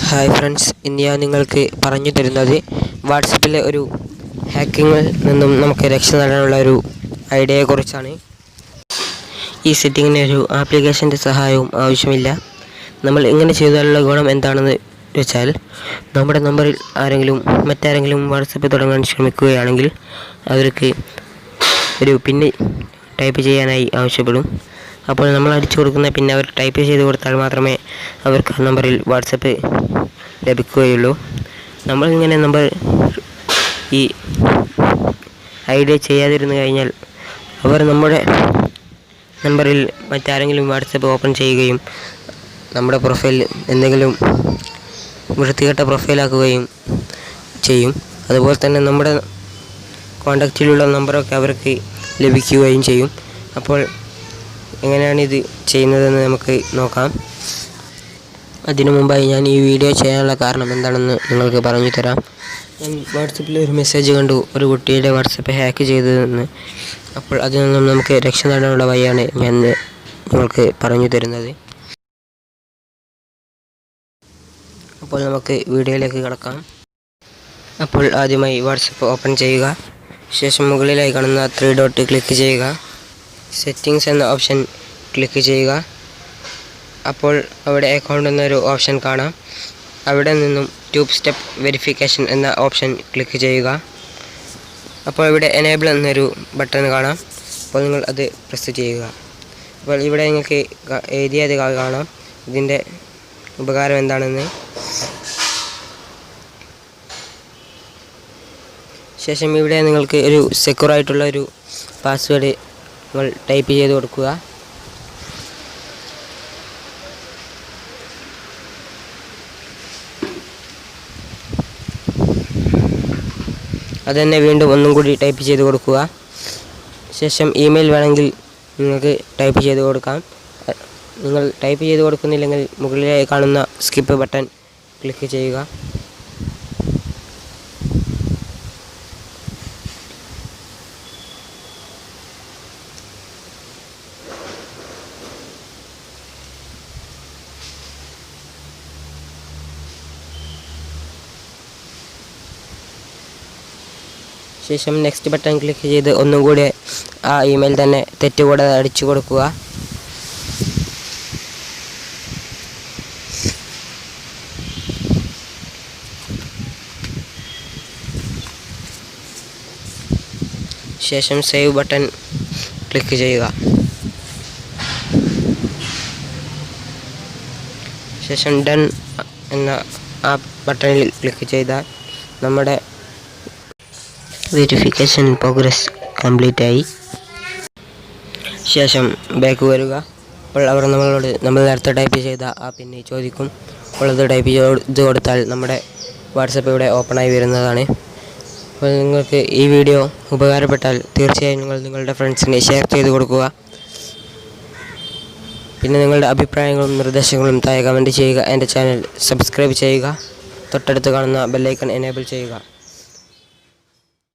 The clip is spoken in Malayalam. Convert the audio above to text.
ഹായ് ഫ്രണ്ട്സ്, ഇന്ന് ഞാൻ നിങ്ങൾക്ക് പറഞ്ഞു തരുന്നത് വാട്സപ്പിലെ ഒരു ഹാക്കിങ്ങിൽ നിന്നും നമുക്ക് രക്ഷ നേടാനുള്ള ഒരു ഐഡിയയെക്കുറിച്ചാണ്. ഈ സെറ്റിങ്ങിന് ഒരു ആപ്ലിക്കേഷൻ്റെ സഹായവും ആവശ്യമില്ല. നമ്മൾ ഇങ്ങനെ ചെയ്താലുള്ള ഗുണം എന്താണെന്ന് വെച്ചാൽ, നമ്മുടെ നമ്പറിൽ മറ്റാരെങ്കിലും വാട്സപ്പ് തുടങ്ങാൻ ശ്രമിക്കുകയാണെങ്കിൽ അവർക്ക് ഒരു പിന്ന് ടൈപ്പ് ചെയ്യാനായി ആവശ്യപ്പെടും. അപ്പോൾ നമ്മൾ അടിച്ചു കൊടുക്കുന്ന പിന്നെ അവർ ടൈപ്പ് ചെയ്ത് കൊടുത്താൽ മാത്രമേ അവർക്ക് ആ നമ്പറിൽ വാട്സപ്പ് ലഭിക്കുകയുള്ളൂ. നമ്മളിങ്ങനെ ഈ ഐഡിയ ചെയ്യാതിരുന്നു കഴിഞ്ഞാൽ അവർ നമ്മുടെ നമ്പറിൽ മറ്റാരെങ്കിലും വാട്സപ്പ് ഓപ്പൺ ചെയ്യുകയും നമ്മുടെ പ്രൊഫൈൽ എന്തെങ്കിലും വൃത്തികെട്ട പ്രൊഫൈലാക്കുകയും ചെയ്യും. അതുപോലെ തന്നെ നമ്മുടെ കോൺടാക്റ്റിലുള്ള നമ്പറൊക്കെ അവർക്ക് ലഭിക്കുകയും ചെയ്യും. അപ്പോൾ എങ്ങനെയാണ് ഇത് ചെയ്യുന്നതെന്ന് നമുക്ക് നോക്കാം. അതിനു മുമ്പായി ഞാൻ ഈ വീഡിയോ ചെയ്യാനുള്ള കാരണം എന്താണെന്ന് നിങ്ങൾക്ക് പറഞ്ഞു തരാം. ഞാൻ വാട്സപ്പിൽ ഒരു മെസ്സേജ് കണ്ടു, ഒരു കുട്ടിയുടെ വാട്സപ്പ് ഹാക്ക് ചെയ്തതെന്ന്. അപ്പോൾ അതിൽ നിന്നും നമുക്ക് രക്ഷ നേടാനുള്ള വഴിയാണ് ഞാൻ നിങ്ങൾക്ക് പറഞ്ഞു തരുന്നത്. അപ്പോൾ നമുക്ക് വീഡിയോയിലേക്ക് കടക്കാം. അപ്പോൾ ആദ്യമായി വാട്സപ്പ് ഓപ്പൺ ചെയ്യുക. ശേഷം മുകളിലായി കാണുന്ന 3 ഡോട്ട് ക്ലിക്ക് ചെയ്യുക. സെറ്റിങ്സ് എന്ന ഓപ്ഷൻ ക്ലിക്ക് ചെയ്യുക. അപ്പോൾ അവിടെ അക്കൗണ്ട് എന്നൊരു ഓപ്ഷൻ കാണാം. അവിടെ നിന്നും 2 സ്റ്റെപ്പ് വെരിഫിക്കേഷൻ എന്ന ഓപ്ഷൻ ക്ലിക്ക് ചെയ്യുക. അപ്പോൾ ഇവിടെ എനേബിൾ എന്നൊരു ബട്ടൺ കാണാം. അപ്പോൾ നിങ്ങൾ അത് പ്രസ് ചെയ്യുക. അപ്പോൾ ഇവിടെ നിങ്ങൾക്ക് എഴുതിയത് കാണാം ഇതിൻ്റെ ഉപകാരം എന്താണെന്ന്. ശേഷം ഇവിടെ നിങ്ങൾക്ക് ഒരു സെക്യൂർ ആയിട്ടുള്ള ഒരു പാസ്വേഡ് നിങ്ങൾ ടൈപ്പ് ചെയ്ത് കൊടുക്കുക. അതുതന്നെ വീണ്ടും ഒന്നും കൂടി ടൈപ്പ് ചെയ്ത് കൊടുക്കുക. ശേഷം ഇമെയിൽ വേണമെങ്കിൽ നിങ്ങൾക്ക് ടൈപ്പ് ചെയ്ത് കൊടുക്കാം. നിങ്ങൾ ടൈപ്പ് ചെയ്ത് കൊടുക്കുന്നില്ലെങ്കിൽ മുകളിലായി കാണുന്ന സ്കിപ്പ് ബട്ടൺ ക്ലിക്ക് ചെയ്യുക. ശേഷം നെക്സ്റ്റ് ബട്ടൺ ക്ലിക്ക് ചെയ്ത് ഒന്നും കൂടി ആ ഇമെയിൽ തന്നെ തെറ്റുകൂടാതെ അടിച്ചു കൊടുക്കുക. ശേഷം സേവ് ബട്ടൺ ക്ലിക്ക് ചെയ്യുക. ശേഷം ഡൺ എന്ന ആ ബട്ടണിൽ ക്ലിക്ക് ചെയ്താൽ നമ്മുടെ വെരിഫിക്കേഷൻ പ്രോഗ്രസ് കംപ്ലീറ്റ് ആയി. ശേഷം ബാക്ക് വരിക. അപ്പോൾ അവർ നമ്മൾ നേരത്തെ ടൈപ്പ് ചെയ്ത ആ പിന്നെ ചോദിക്കും. അപ്പോൾ അത് ടൈപ്പ് ചെയ്ത് കൊടുത്താൽ നമ്മുടെ വാട്സപ്പ് ഇവിടെ ഓപ്പണായി വരുന്നതാണ്. അപ്പോൾ നിങ്ങൾക്ക് ഈ വീഡിയോ ഉപകാരപ്പെട്ടാൽ തീർച്ചയായും നിങ്ങളുടെ ഫ്രണ്ട്സിന് ഷെയർ ചെയ്ത് കൊടുക്കുക. പിന്നെ നിങ്ങളുടെ അഭിപ്രായങ്ങളും നിർദ്ദേശങ്ങളും താഴെ കമൻറ്റ് ചെയ്യുക. എൻ്റെ ചാനൽ സബ്സ്ക്രൈബ് ചെയ്യുക. തൊട്ടടുത്ത് കാണുന്ന ബെല്ലൈക്കൺ എനേബിൾ ചെയ്യുക.